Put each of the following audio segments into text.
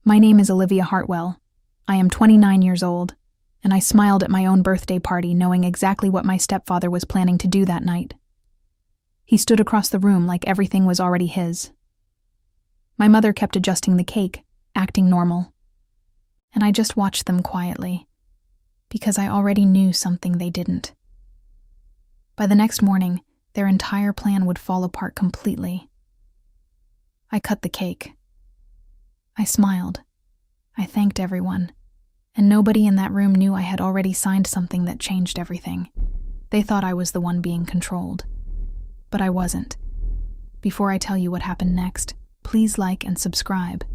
My name is Olivia Hartwell. I am 29 years old, and I smiled at my own birthday party knowing exactly what my stepfather was planning to do that night. He stood across the room like everything was already his. My mother kept adjusting the cake, acting normal. And I just watched them quietly, because I already knew something they didn't. By the next morning, their entire plan would fall apart completely. I cut the cake. I smiled. I thanked everyone, and nobody in that room knew I had already signed something that changed everything. They thought I was the one being controlled. But I wasn't. Before I tell you what happened next, please like and subscribe.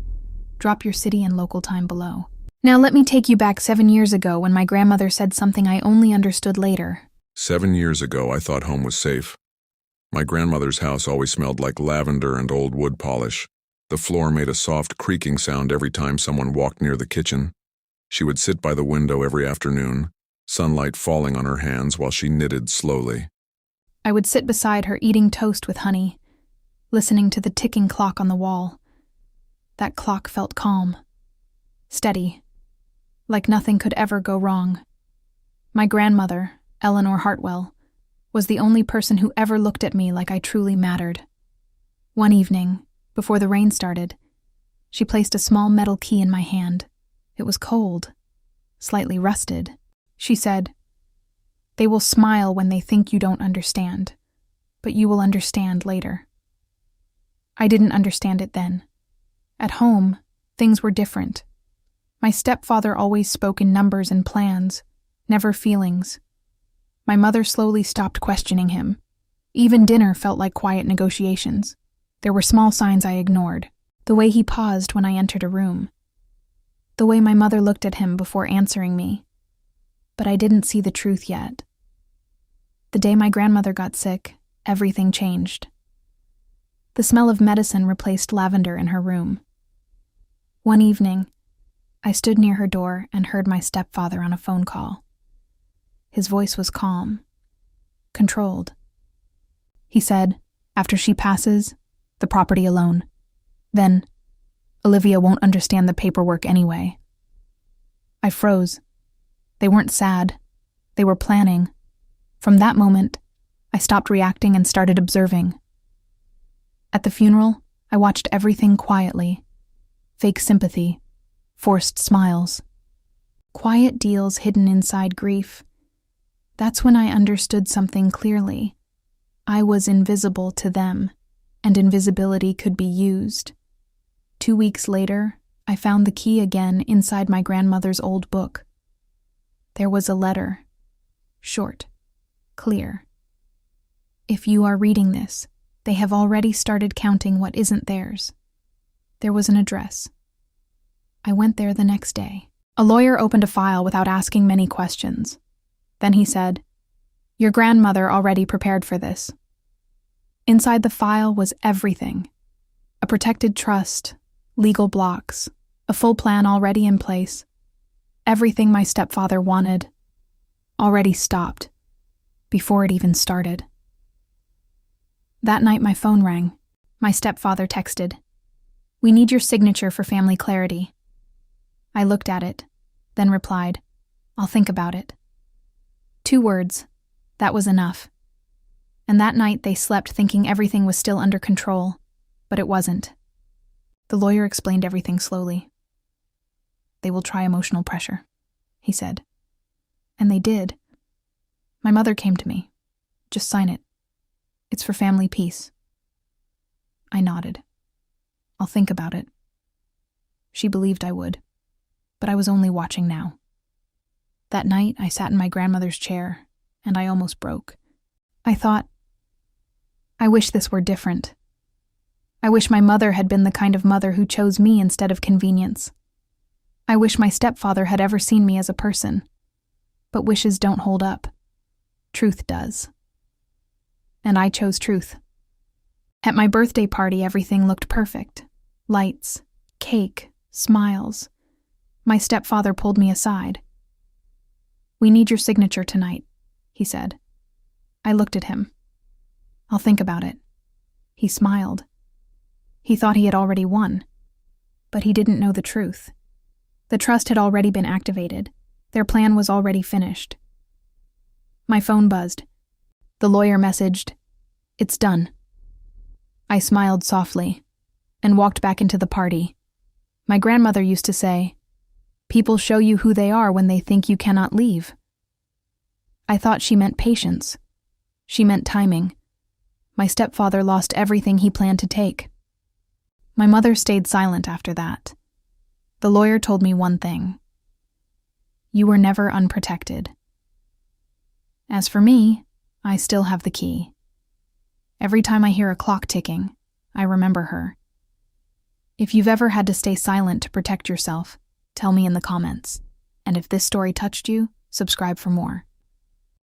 Drop your city and local time below. Now let me take you back 7 years ago when my grandmother said something I only understood later. 7 years ago, I thought home was safe. My grandmother's house always smelled like lavender and old wood polish. The floor made a soft creaking sound every time someone walked near the kitchen. She would sit by the window every afternoon, sunlight falling on her hands while she knitted slowly. I would sit beside her eating toast with honey, listening to the ticking clock on the wall. That clock felt calm, steady, like nothing could ever go wrong. My grandmother, Eleanor Hartwell, was the only person who ever looked at me like I truly mattered. One evening, before the rain started, she placed a small metal key in my hand. It was cold, slightly rusted. She said, "They will smile when they think you don't understand, but you will understand later." I didn't understand it then. At home, things were different. My stepfather always spoke in numbers and plans, never feelings. My mother slowly stopped questioning him. Even dinner felt like quiet negotiations. There were small signs I ignored. The way he paused when I entered a room. The way my mother looked at him before answering me. But I didn't see the truth yet. The day my grandmother got sick, everything changed. The smell of medicine replaced lavender in her room. One evening, I stood near her door and heard my stepfather on a phone call. His voice was calm, controlled. He said, "After she passes, the property alone. Then, Olivia won't understand the paperwork anyway." I froze. They weren't sad. They were planning. From that moment, I stopped reacting and started observing. At the funeral, I watched everything quietly. Fake sympathy, forced smiles. Quiet deals hidden inside grief. That's when I understood something clearly. I was invisible to them, and invisibility could be used. 2 weeks later, I found the key again inside my grandmother's old book. There was a letter. Short, clear. "If you are reading this, they have already started counting what isn't theirs." There was an address. I went there the next day. A lawyer opened a file without asking many questions. Then he said, "Your grandmother already prepared for this." Inside the file was everything. A protected trust, legal blocks, a full plan already in place. Everything my stepfather wanted, already stopped, before it even started. That night my phone rang. My stepfather texted, "We need your signature for family clarity." I looked at it, then replied, "I'll think about it." 2 words. That was enough. And that night they slept thinking everything was still under control, but it wasn't. The lawyer explained everything slowly. "They will try emotional pressure," he said. And they did. My mother came to me. "Just sign it. It's for family peace." I nodded. "I'll think about it." She believed I would, but I was only watching now. That night I sat in my grandmother's chair, and I almost broke. I thought, I wish this were different. I wish my mother had been the kind of mother who chose me instead of convenience. I wish my stepfather had ever seen me as a person. But wishes don't hold up. Truth does. And I chose truth. At my birthday party, everything looked perfect. Lights, cake, smiles. My stepfather pulled me aside. "We need your signature tonight," he said. I looked at him. "I'll think about it." He smiled. He thought he had already won. But he didn't know the truth. The trust had already been activated. Their plan was already finished. My phone buzzed. The lawyer messaged, "It's done." I smiled softly and walked back into the party. My grandmother used to say, "People show you who they are when they think you cannot leave." I thought she meant patience. She meant timing. My stepfather lost everything he planned to take. My mother stayed silent after that. The lawyer told me one thing. You were never unprotected. As for me, I still have the key. Every time I hear a clock ticking, I remember her. If you've ever had to stay silent to protect yourself, tell me in the comments. And if this story touched you, subscribe for more.